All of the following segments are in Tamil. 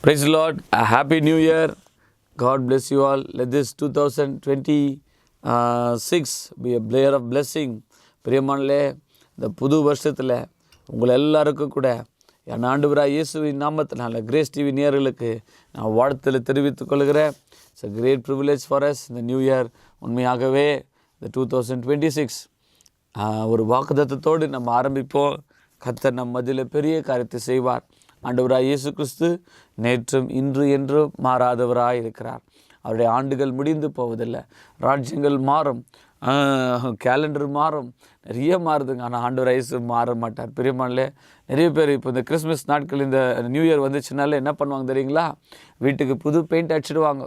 Praise the Lord. A happy new year. God bless you all. Let this 2026 be a year of blessing. பிரியமானே, இந்த புது வருஷத்தில் உங்களை எல்லாருக்கும் கூட என் ஆண்டவராகிய இயேசுவின் நாமத்தினால கிரேஸ் டிவி நேயர்களுக்கு நான் வாழ்த்துல தெரிவித்துக் கொள்கிறேன். It's a great privilege for us இந்த நியூ இயர். உண்மையாகவே இந்த 2026 ஒரு வாக்குத்தத்தத்தோடு நம்ம ஆரம்பிப்போம். கர்த்தர் நம் மத்தியில் பெரிய காரியத்தை செய்வார். ஆண்டவராய் இயேசு கிறிஸ்து நேற்றும் இன்று என்றும் மாறாதவராய் இருக்கிறார். அவருடைய ஆண்டுகள் முடிந்து போவதில்லை. ராஜ்யங்கள் மாறும், கேலண்டர் மாறும், நிறைய மாறுதுங்க. ஆனால் ஆண்டவராய் இயேசு மாற மாட்டார். பிரியமானே, நிறைய பேர் இப்போ இந்த கிறிஸ்மஸ் நாட்கள் இந்த நியூ இயர் வந்துச்சுனால என்ன பண்ணுவாங்க தெரியுங்களா? வீட்டுக்கு புது பெயிண்ட் அடிச்சிடுவாங்க,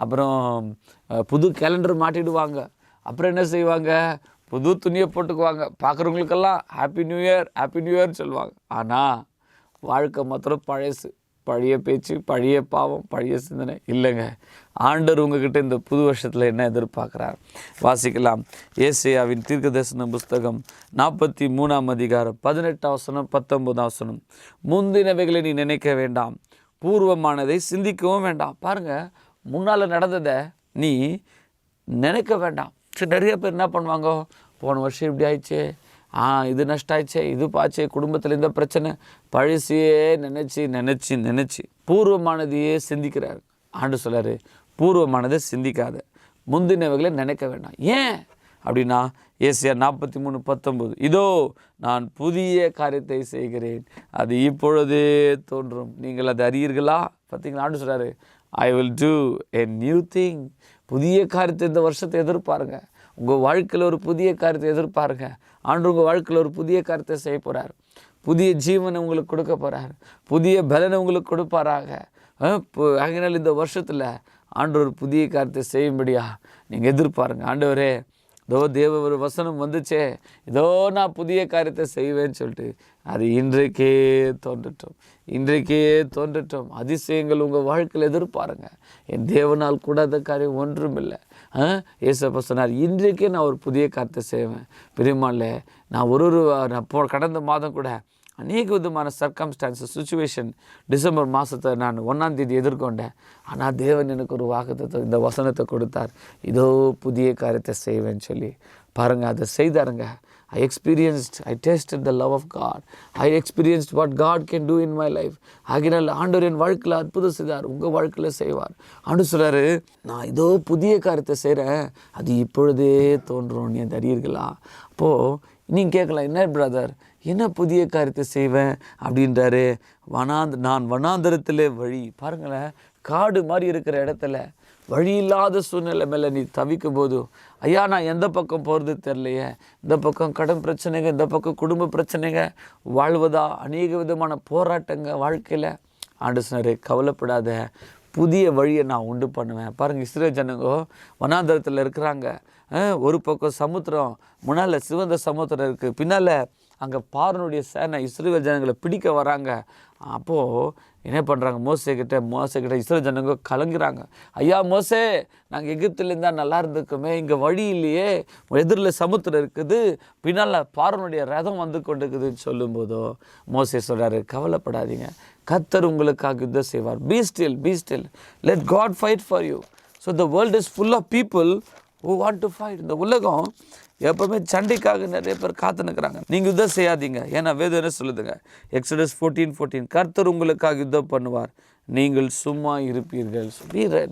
அப்புறம் புது கேலண்டர் மாட்டிடுவாங்க, அப்புறம் என்ன செய்வாங்க, புது துணியை போட்டுக்குவாங்க. பார்க்குறவங்களுக்கெல்லாம் happy new year happy new இயர்னு சொல்லுவாங்க. ஆனால் வாழ்க்கை மாத்திரம் பழசு, பழைய பேச்சு, பழைய பாவம், பழைய சிந்தனை இல்லைங்க. ஆண்டவர் உங்ககிட்ட இந்த புது வருஷத்தில் என்ன எதிர்பார்க்குறார் வாசிக்கலாம். ஏசாயாவின் தீர்க்கதரிசன புஸ்தகம் 43ஆம் அதிகாரம் 18ஆம் வசனம் 19ஆம் வசனம். முந்தினவைகளை நீ நினைக்க வேண்டாம், பூர்வமானதை சிந்திக்கவும் வேண்டாம். பாருங்கள், முன்னால் நடந்ததை நீ நினைக்க வேண்டாம். சரி, நிறைய பேர் என்ன பண்ணுவாங்க, போன வருஷம் இப்படி ஆயிடுச்சு, இது நஷ்டம் ஆயிடுச்சே, இது பாச்சே, குடும்பத்தில் இந்த பிரச்சனை, பழசையே நினச்சி நினச்சி நினச்சி பூர்வமானதையே சிந்திக்கிறார். ஆண்டு சொல்கிறார், பூர்வமானதை சிந்திக்காத, முந்தினவைகளை நினைக்க வேண்டாம். ஏன் அப்படின்னா ஏசாயா 43:19, இதோ நான் புதிய காரியத்தை செய்கிறேன், அது இப்பொழுதே தோன்றும், நீங்கள் அதை அறியீர்களா? பார்த்தீங்களா, ஆண்டு சொல்கிறாரு, I will do a new thing. புதிய காரியத்தை இந்த வருஷத்தை எதிர்பாருங்க. உங்கள் வாழ்க்கையில் ஒரு புதிய காரியத்தை எதிர்பாருங்க. ஆண்டு உங்கள் வாழ்க்கையில் ஒரு புதிய காரியத்தை செய்ய போகிறார். புதிய ஜீவனை உங்களுக்கு கொடுக்க போகிறார். புதிய பலனை உங்களுக்கு கொடுப்பாராக. அதனால் இந்த வருஷத்தில் ஆண்டு ஒரு புதிய காரியத்தை செய்யும்படியா நீங்கள் எதிர்பாருங்க. ஆண்டவரே, இதோ தேவ ஒரு வசனம் வந்துச்சே, இதோ நான் புதிய காரியத்தை செய்வேன்னு சொல்லிட்டு அது இன்றைக்கே தோன்றட்டும், இன்றைக்கே தோன்றட்டும். அதிசயங்கள் உங்கள் வாழ்க்கையில் எதிர்பாருங்க. என் தேவனால் கூடாத காரியம் ஒன்றும் இல்லை. ஏசப்பா சொன்னார், இன்றைக்கே நான் ஒரு புதிய காரியத்தை செய்வேன். பிரியமானே, நான் கடந்த மாதம் கூட அநேக விதமான சர்க்கம்ஸ்டான்ஸஸ், சுச்சுவேஷன், டிசம்பர் மாதத்தை நான் 1ஆம் தேதி எதிர்கொண்டேன். ஆனால் தேவன் எனக்கு ஒரு வாக்குத்தத்தை, இந்த வசனத்தை கொடுத்தார், இதோ புதிய காரியத்தை செய்வேன்னு சொல்லி. பாருங்கள், அதை செய்தாருங்க. I tasted the love of God. I experienced what God can do in my life. ஆகினால் ஆண்டவர் என் வாழ்க்கையில் அற்புதம் செய்தார், உங்கள் வாழ்க்கையில் செய்வார். ஆண்டு சொல்கிறாரு, நான் இதோ புதிய காரியத்தை செய்கிறேன், அது இப்பொழுதே தோன்றும், நீ அதை அறியீர்களா? அப்போது நீங்கள் கேட்கலாம், என்ன பிரதர், என்ன புதிய காரியத்தை செய்வேன் அப்படின்றாரு. நான் வனாந்தரத்திலே வழி. பாருங்களேன், காடு மாதிரி இருக்கிற இடத்துல வழி இல்லாத சூழ்நிலை மேலே நீ தவிக்கும் போது, ஐயா நான் எந்த பக்கம் போகிறது தெரியலையே, இந்த பக்கம் கடன் பிரச்சனைங்க, இந்த பக்கம் குடும்ப பிரச்சனைங்க, வாழ்வதா அநேக விதமான போராட்டங்க வாழ்க்கையில். ஆண்டு சொன்னார், கவலைப்படாத, புதிய வழியை நான் உண்டு பண்ணுவேன். பாருங்கள், இஸ்ரேல் ஜனங்கோ வனாந்தரத்தில் இருக்கிறாங்க. ஒரு பக்கம் சமுத்திரம், முன்னால் சிவந்த சமுத்திரம் இருக்குது, பின்னால் அங்கே பார்வனுடைய சேனை இஸ்ரேல் ஜனங்களை பிடிக்க வராங்க. அப்போது என்ன பண்ணுறாங்க, மோசே கிட்ட இஸ்ரேல் ஜனங்க கலங்குறாங்க. ஐயா மோசே, நாங்கள் எகிப்துலேருந்தா நல்லா இருந்திருக்கோமே, இங்கே வழி இல்லையே, எதிரில் சமுத்திரம் இருக்குது, பின்னால் பார்வனுடைய ரதம் வந்து கொண்டு இருக்குதுன்னு சொல்லும்போதோ மோசே சொல்கிறாரு, கவலைப்படாதீங்க, கர்த்தர் உங்களுக்காக யுத்தம் செய்வார். Be still, let God fight for you. So the world is full of people who want to fight. இந்த உலகம் எப்போவுமே சண்டைக்காக நிறைய பேர் காத்து நிற்கிறாங்க. நீங்கள் யுத்தம் செய்யாதீங்க, ஏன்னா வேதம் என்ன சொல்லுதுங்க, எக்ஸோடஸ் 14:14, கர்த்தர் உங்களுக்காக யுத்தம் பண்ணுவார், நீங்கள் சும்மா இருப்பீர்கள்.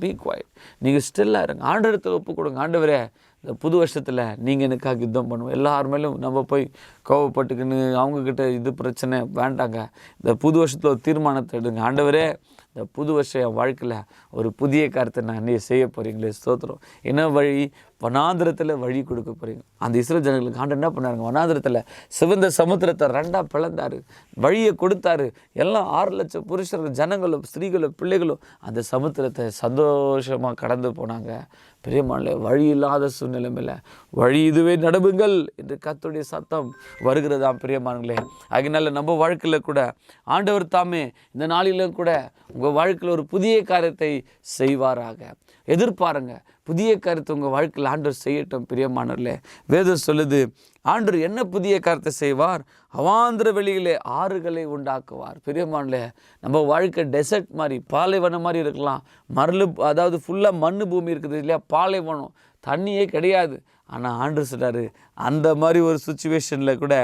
பி குவைட், நீங்கள் ஸ்டில்லாக இருங்க, ஆண்டவரத்தில் ஒப்பு கொடுங்க. ஆண்டவரே, இந்த புது வருஷத்தில் நீங்கள் எனக்காக யுத்தம் பண்ணுவோம். எல்லாருமேலும் நம்ம போய் கோவப்பட்டுக்குன்னு அவங்கக்கிட்ட இது பிரச்சனை வேண்டாங்க. இந்த புது வருஷத்தில் ஒரு தீர்மானத்தை எடுங்க. ஆண்டவரே, இந்த புது வருஷம் என் வாழ்க்கையில் ஒரு புதிய காரியத்தை நான் நீ செய்ய போகிறீங்களே, ஸ்தோத்திரம். என்ன வழி? வனாந்திரத்தில் வழி கொடுக்க போகிறீங்க. அந்த இஸ்ரேல் ஜனங்களுக்கு ஆண்டு என்ன பண்ணாருங்க, வனாந்திரத்தில் சிவந்த சமுத்திரத்தை 2ஆக பிளந்தார், வழியை கொடுத்தாரு. எல்லாம் 6 லட்சம் புருஷர்கள், ஜனங்களும், ஸ்திரீகளும், பிள்ளைகளும் அந்த சமுத்திரத்தை சந்தோஷமாக கடந்து போனாங்க. பிரியமானே, வழி இல்லாத சூழ்நிலைமையில் வழி இதுவே நடவுங்கள் என்று கர்த்தருடைய சத்தம் வருகிறதாம். பிரியமானங்களே, அதனால நம்ம வாழ்க்கையில் கூட ஆண்டவர் தாமே இந்த நாளிலும் கூட உங்கள் வாழ்க்கையில் ஒரு புதிய காரியத்தை செய்வாராக. எதிர்பாருங்க, புதிய காரியத்தை உங்கள் வாழ்க்கையில் ஆண்டவர் செய்யட்டும். பிரியமானவர்களே, வேதம் சொல்லுது, ஆண்டவர் என்ன புதிய காரியத்தை செய்வார்? அவாந்திர வெளியிலே ஆறுகளை உண்டாக்குவார். பிரியமானவர்களே, நம்ம வாழ்க்கை டெசர்ட் மாதிரி, பாலைவனம் மாதிரி இருக்கலாம். அதாவது ஃபுல்லாக மண் பூமி இருக்குது இல்லையா, பாலைவனம், தண்ணியே கிடையாது. ஆனால் ஆண்டவர் சொல்கிறாரு, அந்த மாதிரி ஒரு சுச்சுவேஷனில் கூட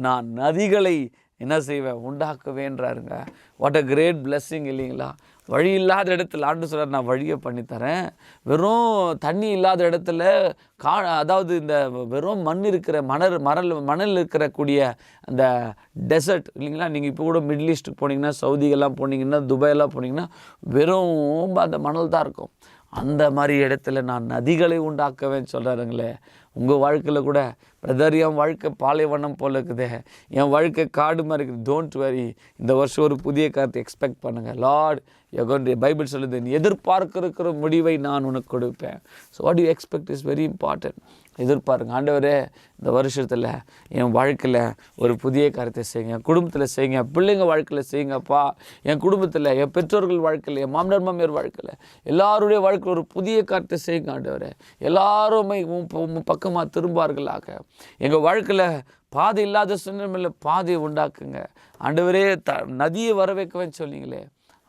நான் நதிகளை என்ன செய்வேன்? உண்டாக்குவேன்றாருங்க. வாட் அ கிரேட் பிளெஸ்ஸிங் இல்லைங்களா? வழி இல்லாத இடத்துல ஆண்டு சொல்கிறார், நான் வழியை பண்ணித்தரேன். வெறும் தண்ணி இல்லாத இடத்துல அதாவது இந்த வெறும் மண் இருக்கிற மணல் இருக்கக்கூடிய அந்த டெசர்ட் இல்லைங்களா? நீங்கள் இப்போ கூட மிடில் ஈஸ்ட்டுக்கு போனீங்கன்னா, சவுதிகெல்லாம் போனீங்கன்னா, துபாயெல்லாம் போனீங்கன்னா வெறும் அந்த மணல் தான் இருக்கும். அந்த மாதிரி இடத்துல நான் நதிகளை உண்டாக்குவேன்னு சொல்கிறாருங்களே. உங்கள் வாழ்க்கையில் கூட, பிரதர் என் வாழ்க்கை பாலைவனம் போல் இருக்குதே, என் வாழ்க்கை காடு மாதிரி இருக்குது, டோன்ட் வரி. இந்த வருஷம் ஒரு புதிய காரியத்தை எக்ஸ்பெக்ட் பண்ணுங்கள். லார்ட் பைபிள் சொல்லுது, நீ எதிர்பார்க்கிற முடிவை நான் உனக்கு கொடுப்பேன். So what you expect is very important. எதிர்பாருங்க, ஆண்டவரே இந்த வருஷத்தில் என் வாழ்க்கையில் ஒரு புதிய காரியத்தை செய்யுங்க, என் குடும்பத்தில் செய்யுங்க, பிள்ளைங்க வாழ்க்கையில் செய்யுங்கப்பா, என் குடும்பத்தில், என் பெற்றோர்கள் வாழ்க்கையில், என் மாமனார் மாமியார் வாழ்க்கையில், எல்லாருடைய வாழ்க்கையில் ஒரு புதிய காரியத்தை செய்யுங்க ஆண்டவரே. எல்லாருமே பக்கமாக திரும்பார்களாக. எங்கள் வாழ்க்கையில் பாதை இல்லாத சூழ்நிலையில் பாதையை உண்டாக்குங்க ஆண்டவரே. நதியை வர வைக்கவேன்னு சொன்னீங்களே,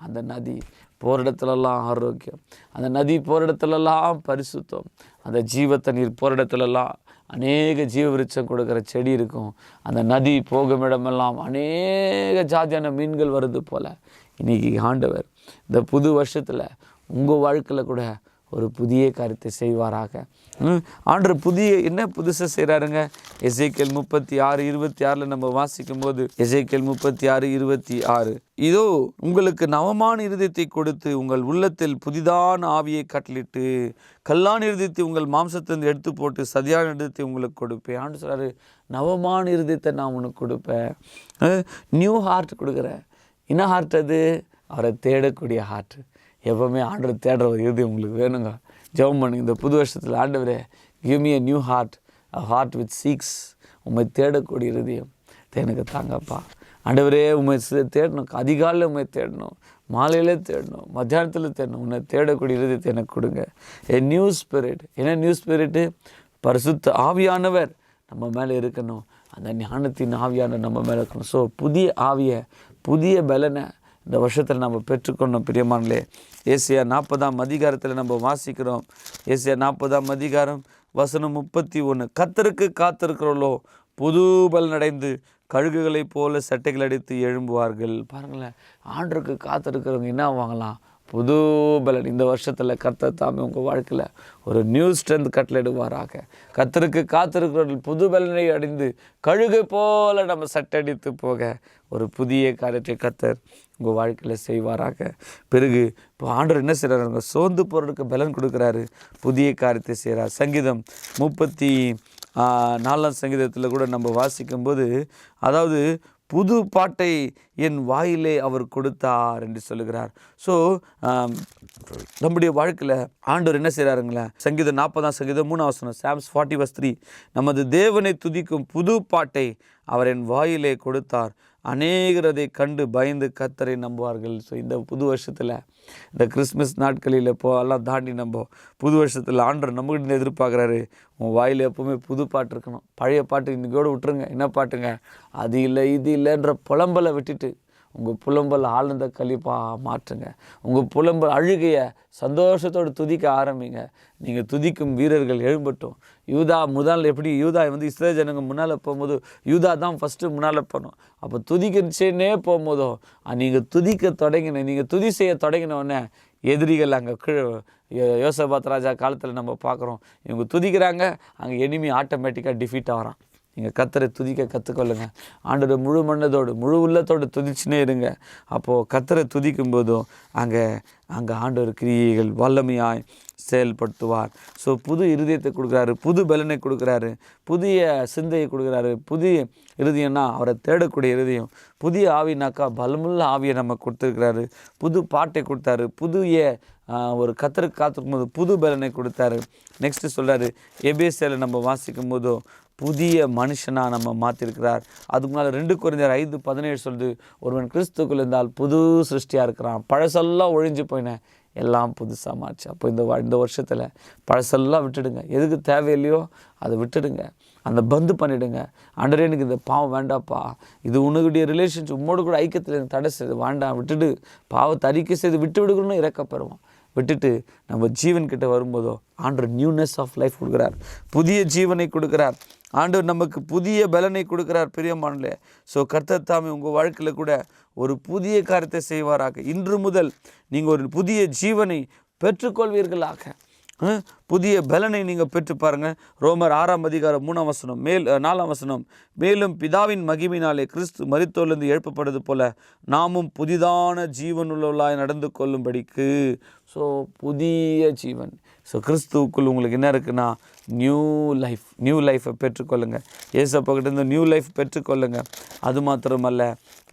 அந்த நதி போகிற இடத்துலலாம் ஆரோக்கியம், அந்த நதி போகிற இடத்துலலாம் பரிசுத்தம், அந்த ஜீவத்தை நீர் போகிற இடத்துலலாம் அநேக ஜீவ விருட்சம் கொடுக்குற செடி இருக்கும். அந்த நதி போகும் இடமெல்லாம் அநேக ஜாதியான மீன்கள் வருது போல் இன்றைக்கி ஆண்டவர் இந்த புது வருஷத்தில் உங்கள் வாழ்க்கையில் கூட ஒரு புதிய காரியத்தை செய்வாராக. ஆண்டவர் என்ன புதுசாக செய்கிறாருங்க? எசேக்கியேல் 36:26 நம்ம வாசிக்கும் போது, எசேக்கியேல் 36:26, இதோ உங்களுக்கு நவமான இருதயத்தை கொடுத்து உங்கள் உள்ளத்தில் புதிதான ஆவியை கட்டளிட்டு கல்லான இருதயத்தை உங்கள் மாம்சத்திலிருந்து எடுத்து போட்டு சதியான இருதயத்தை உங்களுக்கு கொடுப்பேன். ஆண்டு சொல்கிறாரு, நவமான இருதயத்தை நான் உனக்கு கொடுப்பேன், நியூ ஹார்ட் கொடுக்குறேன். என்ன ஹார்ட் அது? அவரை தேடக்கூடிய ஹார்ட். எப்போவுமே ஆண்டவர் தேடுற ஒரு இருதயம் உங்களுக்கு வேணுங்க. ஜெபம் பண்ணுங்க இந்த புது வருஷத்தில், ஆண்டவரே give me a new heart, a heart which seeks. உண்மை தேடக்கூடிய இருதயம் எனக்கு தாங்கப்பா. ஆண்டவரே உண்மை தேடணும், அதிகாலையில் உண்மை தேடணும், மாலையிலே தேடணும், மத்தியானத்தில் தேடணும். உன்னை தேடக்கூடிய இருதயத்தை எனக்கு கொடுங்க. a new spirit. என்ன நியூ ஸ்பிரிட்டு? பரிசுத்த ஆவியானவர் நம்ம மேலே இருக்கணும். அந்த ஞானத்தின் ஆவியானவர் நம்ம மேலே இருக்கணும். ஸோ புதிய ஆவியை, புதிய பலனை இந்த வருஷத்தில் நம்ம பெற்றுக்கொண்டோம். பிரியமானே, ஏசாயா 40 நம்ம வாசிக்கிறோம். ஏசாயா 40 வசனம் 31, கர்த்தருக்கு காத்திருக்கிறவர்களோ புது பலன் அடைந்து கழுகுகளைப் போல சட்டைகள் அடித்து எழும்புவார்கள். பாருங்களேன், ஆண்டருக்கு காத்திருக்கிறவங்க என்ன வாங்கலாம்? புது பலன். இந்த வருஷத்தில் கர்த்தர் தாமே உங்கள் வாழ்க்கையில் ஒரு நியூ ஸ்ட்ரென்த் கட்டளையிடுவாராக. கர்த்தருக்கு காத்திருக்கிறவர்கள் புது பலனை அடைந்து கழுகை போல் நம்ம சட்டடித்து போக ஒரு புதிய காரியத்தை கர்த்தர் உங்கள் வாழ்க்கையில் செய்வாராக. பிறகு இப்போ ஆண்டவர் என்ன செய்கிறாருங்க? சோர்ந்து போகிறதுக்கு பலன் கொடுக்குறாரு, புதிய காரியத்தை செய்கிறார். சங்கீதம் 34 சங்கீதத்தில் கூட நம்ம வாசிக்கும்போது, அதாவது புது பாட்டை என் வாயிலே அவர் கொடுத்தார் என்று சொல்லுகிறார். ஸோ நம்முடைய வாழ்க்கையில் ஆண்டவர் என்ன செய்கிறாருங்களே? சங்கீதம் 40 3 Psalms 40:3, நமது தேவனை துதிக்கும் புது பாட்டை அவர் என் வாயிலே கொடுத்தார், அநேகர் அதை கண்டு பயந்து கர்த்தரை நம்புவார்கள். ஸோ இந்த புது வருஷத்தில், இந்த கிறிஸ்மஸ் நாட்களில் எல்லாம் தாண்டி நம்ம புது வருஷத்தில் ஆண்டவர் நம்மகிட்ட எதிர்பார்க்குறாரு, உன் வாயில் எப்போவுமே புது பாட்டு இருக்கணும். பழைய பாட்டு இன்றைக்கோடு விட்டுருங்க. என்ன பாட்டுங்க? அது இல்லை இது இல்லைன்ற புலம்பலை விட்டுட்டு உங்கள் புலம்பல் ஆழ்ந்த கழிப்பாக மாற்றுங்க. உங்கள் புலம்பல் அழுகையை சந்தோஷத்தோடு துதிக்க ஆரம்பிங்க. நீங்கள் துதிக்கும் வீரர்கள் எழும்பட்டும். யூதா எப்படி யூதா இஸ்ரேல் ஜனங்க முன்னால் போகும்போது யூதா தான் ஃபஸ்ட்டு முன்னால் போகணும். அப்போ துதிக்கச்சேன்னே போகும்போதோ நீங்கள் துதிக்க நீங்கள் துதி செய்ய தொடங்கினோடனே எதிரிகள் அங்கே யோசபாத் ராஜா காலத்தில் நம்ம பார்க்குறோம், இவங்க துதிக்கிறாங்க, அங்கே எனிமி ஆட்டோமேட்டிக்காக டிஃபீட் ஆகிறான். நீங்கள் கர்த்தரை துதிக்க கற்றுக்கொள்ளுங்க. ஆண்டவர் முழு மனதோடு முழு உள்ளத்தோடு துதிச்சுனே இருங்க. அப்போது கர்த்தரை துதிக்கும் போதும் அங்கே ஆண்டவர் கிரியைகள் வல்லமையாய் செயல்படுத்துவார். ஸோ புது இருதயத்தை கொடுக்குறாரு, புது பலனை கொடுக்குறாரு, புதிய சிந்தையை கொடுக்குறாரு. புதிய இருதயம்னா அவரை தேடக்கூடிய இருதயம். புதிய ஆவினாக்கா பலமுள்ள ஆவியை நம்ம கொடுத்துருக்கிறாரு. புது பாட்டை கொடுத்தாரு. புதிய ஒரு கர்த்தருக்கு காத்திருக்கும் போது புது பலனை கொடுத்தாரு. நெக்ஸ்ட்டு சொல்கிறாரு, எபேசியில் நம்ம வாசிக்கும் போதும் புதிய மனுஷனாக நம்ம மாற்றிருக்கிறார். அதுக்கு மேலே 2 கொரிந்தியர் 5:17 சொல்லுது, ஒருவன் கிறிஸ்துக்குள் இருந்தால் புது சிருஷ்டியாக இருக்கிறான், பழசெல்லாம் ஒழிஞ்சு போயினேன், எல்லாம் புதுசாக மாறிச்சு. அப்போ இந்த வருஷத்தில் பழசெல்லாம் விட்டுடுங்க. எதுக்கு தேவையில்லையோ அதை விட்டுடுங்க, அந்த பந்து பண்ணிவிடுங்க. ஆண்டவரே எனக்கு இந்த பாவம் வேண்டாப்பா, இது உன்னுடைய ரிலேஷன்ஷிப் உம்மோடு கூட ஐக்கியத்தில் எனக்கு தடை செய்து வேண்டாம், விட்டுட்டு பாவத்தை அறிக்கை செய்து விட்டு விடுக்கணும்னு இறக்கப்படுவோம். விட்டுட்டு நம்ம ஜீவன் கிட்ட வரும்போதோ ஆண்டவர் நியூனஸ் ஆஃப் லைஃப் கொடுக்குறார், புதிய ஜீவனை கொடுக்குறார். ஆண்டவர் நமக்கு புதிய பலனை கொடுக்குறார் பிரியமானே. ஸோ கர்த்தர் தாமே உங்கள் வாழ்க்கையில் கூட ஒரு புதிய காரியத்தை செய்வாராக. இன்று முதல் நீங்கள் ஒரு புதிய ஜீவனை பெற்றுக்கொள்வீர்களாக. புதிய பலனை நீங்கள் பெற்று பாருங்கள். ரோமர் 6:3 4 மேலும் பிதாவின் மகிமையினாலே கிறிஸ்து மரித்தோரிலிருந்து எழுப்பப்படுவது போல நாமும் புதிதான ஜீவனுள்ளவர்களாய் நடந்து கொள்ளும்படிக்கு. ஸோ புதிய ஜீவன். ஸோ கிறிஸ்துவுக்குள் உங்களுக்கு என்ன இருக்குன்னா நியூ லைஃப்பை பெற்றுக்கொள்ளுங்கள். ஏசப்பாக்கிட்ட நியூ லைஃப் பெற்றுக்கொள்ளுங்கள். அது மாத்திரமல்ல,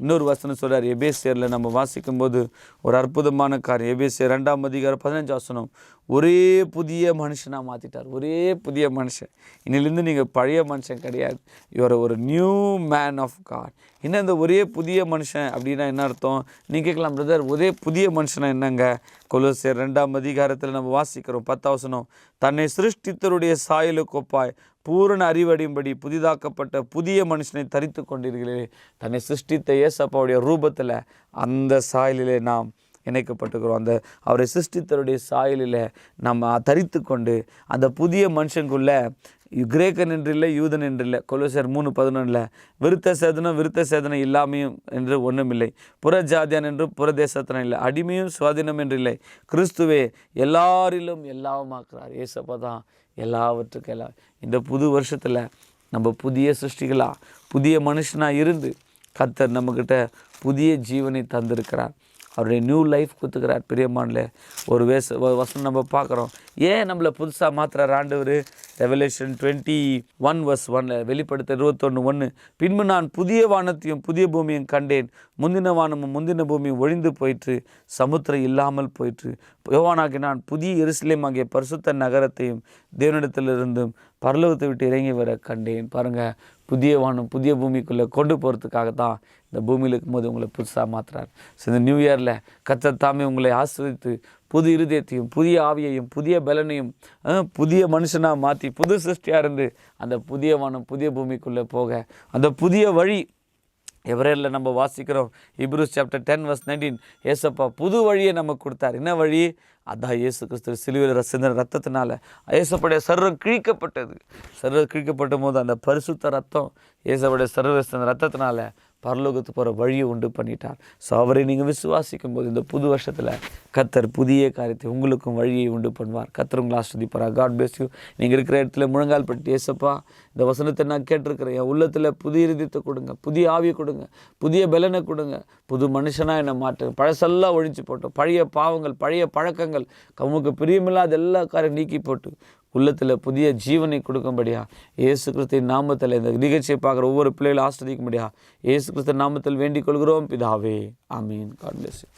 இன்னொரு வசனம் சொல்கிறார் எபேசியரில் நம்ம வாசிக்கும்போது ஒரு அற்புதமான காரியம். எபேசியர் 2:15 ஒரே புதிய மனுஷனாக மாற்றிட்டார். ஒரே புதிய மனுஷன். இன்னிலிருந்து நீங்கள் பழைய மனுஷன் கிடையாது. இவர் ஒரு நியூ மேன் ஆஃப் காட். இன்னும் இந்த ஒரே புதிய மனுஷன் அப்படின்னா என்ன அர்த்தம்? நீங்கள் கேட்கலாம், பிரதர் ஒரே புதிய மனுஷனா என்னங்க? கொலோசியர் 2 நம்ம வாசிக்கிறோம் 10 தன்னை சிருஷ்டித்தருடைய சாயலுக்கு ஒப்பாய் பூரண அறிவடையும்படி புதிதாக்கப்பட்ட புதிய மனுஷனை தரித்து கொண்டீர்களே. தன்னை சிருஷ்டித்த ஏசப்பாவுடைய ரூபத்தில் அந்த சாயலிலே நாம் இணைக்கப்பட்டுக்கிறோம். அந்த அவரை சிருஷ்டித்தருடைய சாயலில் நம்ம தரித்து கொண்டு அந்த புதிய மனுஷனுக்குள்ளே கிரேக்கன் என்று இல்லை, யூதன் என்று இல்லை. கொலோசியர் 3:11 விருத்த சேதனம் இல்லாமையும் என்று ஒன்றுமில்லை, புறஜாதியான் என்று புறதேசத்தினம் இல்லை, அடிமையும் சுவாதீனம் என்று இல்லை, கிறிஸ்துவே எல்லாரிலும் எல்லாமாக்குறார். ஏசப்பா தான் எல்லாவற்றுக்கும் எல்லாம். இந்த புது வருஷத்தில் நம்ம புதிய சிருஷ்டிகளாக புதிய மனுஷனாக இருந்து கர்த்தர் நம்மக்கிட்ட புதிய ஜீவனை தந்திருக்கிறார். அவருடைய நியூ லைஃப் கொடுத்துக்கிறார். பிரியமானல ஒரு வசனம் நம்ம பார்க்குறோம். ஏன் நம்மளை புதுசாக மாற்றுறார் ஆண்டவர்? ரெவலேஷன் 21:1 வெளிப்படுத்த 21:1 பின்பு நான் புதிய வானத்தையும் புதிய பூமியும் கண்டேன். முந்தின வானமும் முந்தின பூமியும் ஒழிந்து போயிற்று, சமுத்திரம் இல்லாமல் போயிற்று. யோவானாகி நான் புதிய எருசலேம் ஆகிய பரிசுத்த நகரத்தையும் தேவனிடத்திலிருந்தும் பரலோகத்தை விட்டு இறங்கி வர கண்டேன். பாருங்கள், புதிய வானம் புதிய பூமிக்குள்ளே கொண்டு போகிறதுக்காக தான் இந்த பூமியில் இருக்கும்போது உங்களை புதுசாக மாற்றுறார். ஸோ இந்த நியூ இயரில் கர்த்தர் தாமே உங்களை ஆசீர்வதித்து புது இருதயத்தையும் புதிய ஆவியையும் புதிய பலனையும் புதிய மனுஷனாக மாற்றி புது சிருஷ்டியாக இருந்து அந்த புதிய வானம் புதிய பூமிக்குள்ளே போக அந்த புதிய வழி எவரேரில் நம்ம வாசிக்கிறோம். Hebrews 10:19 ஏசப்பா புது வழியை நமக்கு கொடுத்தார். என்ன வழி? அதான் இயேசு கிறிஸ்து சிலுவையில் சிந்தின ரத்தத்தினால ஏசப்படைய சர்வம் கிழிக்கப்பட்டது. சர்வம் கிழிக்கப்பட்ட போது அந்த பரிசுத்த ரத்தம் ஏசப்படைய சர்வ ரத்தத்தினால பரலோகத்துக்கு போகிற வழியை உண்டு பண்ணிட்டார். ஸோ அவரை நீங்கள் விசுவாசிக்கும் போது இந்த புது வருஷத்தில் கர்த்தர் புதிய காரியத்தை உங்களுக்கும் வழியை உண்டு பண்ணுவார். கர்த்தர் உங்களை ஆஸ்வதிப்பார். God bless you. நீங்கள் இருக்கிற இடத்துல முழங்கால் பட்டு, ஏசப்பா இந்த வசனத்தை நான் கேட்டிருக்கிறேன், என் உள்ளத்தில் புதிய இருதயத்தை கொடுங்க, புதிய ஆவியை கொடுங்க, புதிய பலனை கொடுங்க, புது மனுஷனாக என்னை மாற்றுங்க, பழசெல்லாம் ஒழிச்சு போட்டோம், பழைய பாவங்கள் பழைய பழக்கங்கள் உமக்கு பிரியமில்லாத எல்லா காரியம் நீக்கி போட்டு உள்ளத்தில் புதிய ஜீவனை கொடுக்கும்படியா இயேசு கிறிஸ்துவின் நாமத்தில் இந்த நிகழ்ச்சியை பார்க்குற ஒவ்வொரு பிள்ளைகளும் ஆஸ்வதிக்கும்படியா இயேசு கிறிஸ்து நாமத்தில் வேண்டிக் கொள்கிறோம் பிதாவே. ஆமீன். God bless you.